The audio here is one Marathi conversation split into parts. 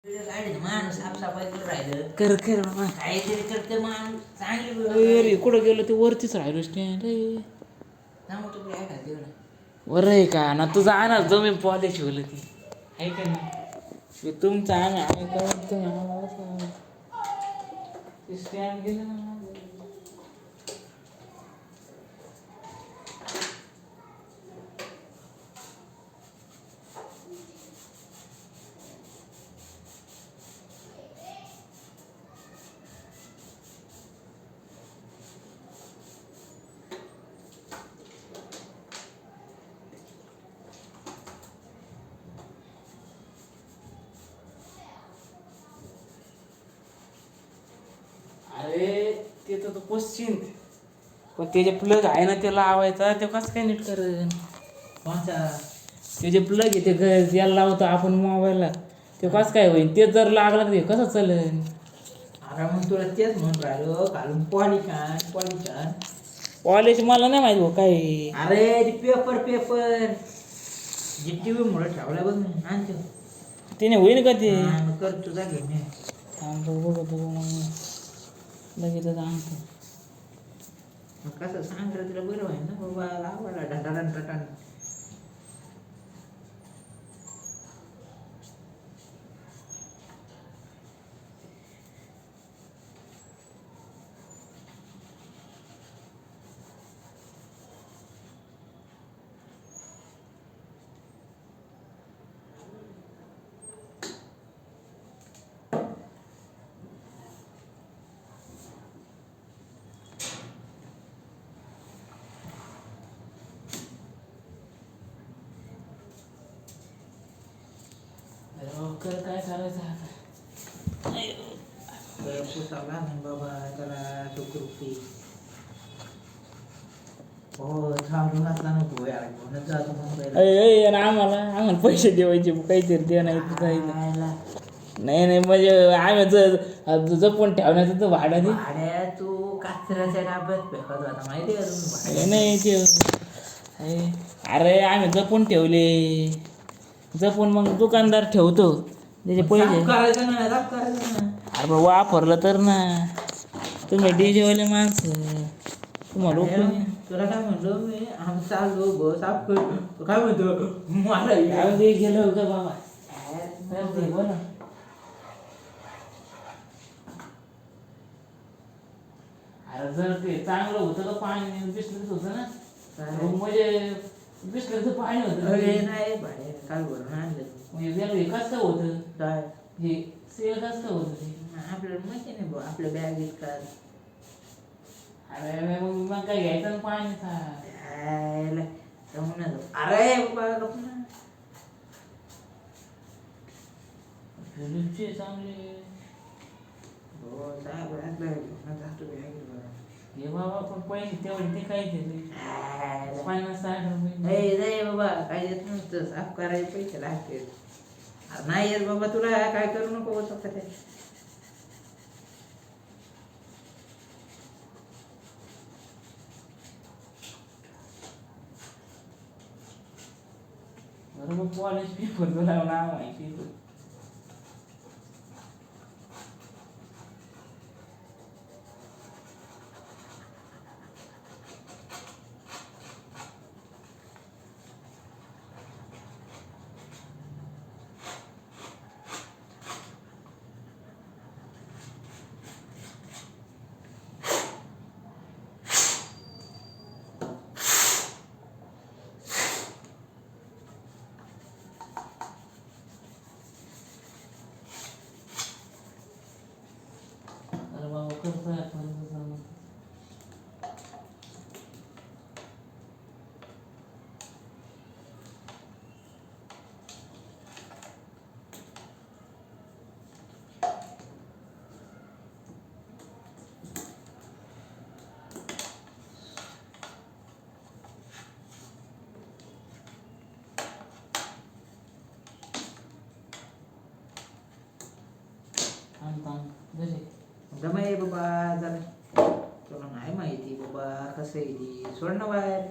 माणूस साफसफाई करून राहिलं कर कर बाबा काहीतरी करते माणूस चांगली अरे कुठं गेलो ते वरतीच राहिलो स्टँड सांगू तू काय खाते वर आहे का ना तुझं आणा जो मी पॉलिश ठेवलं ती आहे का ना ते तुमचं आणा आम्ही करत ते स्टँड गेलं ना अरे ते तर तू पश्चिम पण ते जे प्लग आहे ना ते लावायचा ते कसं काय नीट करेन कोणचा ते जे प्लग आहे ते याला लावतो आपण मोबाईलला ते कसं काय होईल ते जर लागलं तर कसं चालेल अरे मग तुला तेच म्हणून राहिलो घालून पॉलिश पॉलिश मला नाही माहिती भाऊ काय अरे ते पेपर जी टीव्ही मुळे ठेवला बघ मी आणतो तिने होईल का ते कर तुझा घे मी बघतो मग लगेच आणतो कसं सांग रे तुला बरं आहे ना बाबा लावायला ढटान कर काय करायचं आता पुसावला नाही बाबा त्याला सुखरूपी हो थांबून घातला नको यार म्हणून जातो मुंबईला आम्हाला पैसे द्यायचे काहीतरी दे नाही खायला. नाही म्हणजे आम्ही जपून ठेवण्याचं तर भाडं दे भाड्या तू कचऱ्याच्या डब्यात फेकत होता माहिती आहे का तुम्ही नाही ते अरे आम्ही जपून ठेवले जपून मग दुकानदार ठेवतो त्याचे पैसे करायचं ना राग करायचं ना अरे बा वापरलं तर ना तुम्ही डीजेवाले माणसं तुम्हाला तुला काय म्हणलो मी आम्ही चाललो बस साफ करतो काय म्हणतो मला गेलो का बाबा बोला अरे जर ते चांगलं होतं तर पाणी बिस्लरीच होतं ना म्हणजे बिस्लरीचं पाणी होतं नाही भाडे काल भरून आणलं म्हणजे कसं होतं काय हे सेल कसं होतं ते आपल्याला माहिती नाही भाऊ आपल्या बॅगेत का अरे मग काय घ्यायचं ना पाणी अरे बाबा चांगले हो जातो हे बाबा पण पैसे तेवढे ते काय दिले 50-60 रुपये नाही बाबा काय येत नसतं साफ करायचे पैसे लागते नाही येत बाबा तुला काय करू नको स्वतः ते बरोबर कॉलेज पेपर तुला नाव माहिती दमाई बाबा जरा तुला नाही माहिती बाबा कसं आहे ती सोड ना बाहेर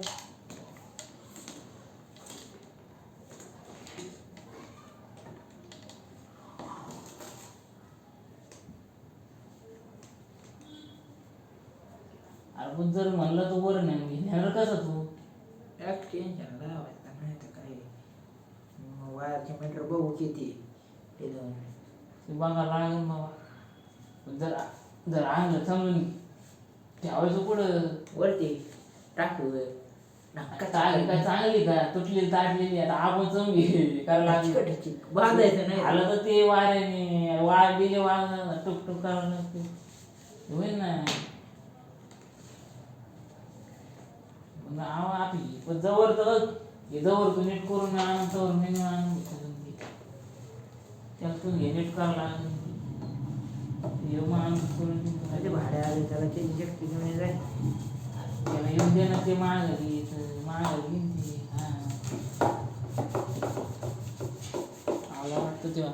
अरे पण जर म्हणलं तो बरं नाही घेणार कसा तू एक टेन्शन लावायचं नाही तर काय वायरचे मीटर बघू किती ते जाऊन. ते बघायला लागेल बाबा पण जर जर आणलं समजून ठेवायचं पुढं वरती टाकू काय काय चांगली का तुटलेली ताटलेली आता आपण जमून घे करायला लागली बांधायचं नाही आलं तर ते वाऱ्याने वाढलेले वाग टुकटुक करायला होईल ना मग आपली पण जवळ तर हे जवळ तू नीट करून आण तर मेनू आणून त्याला तू हे नीट करायला लागेल हे मग आणून करून म्हणजे भाड्या आले त्याला त्याची शक्ती घेऊन जाईल. त्याला येऊन दे ना ते माघारी घेईन ते हा आला वाटतं तेव्हा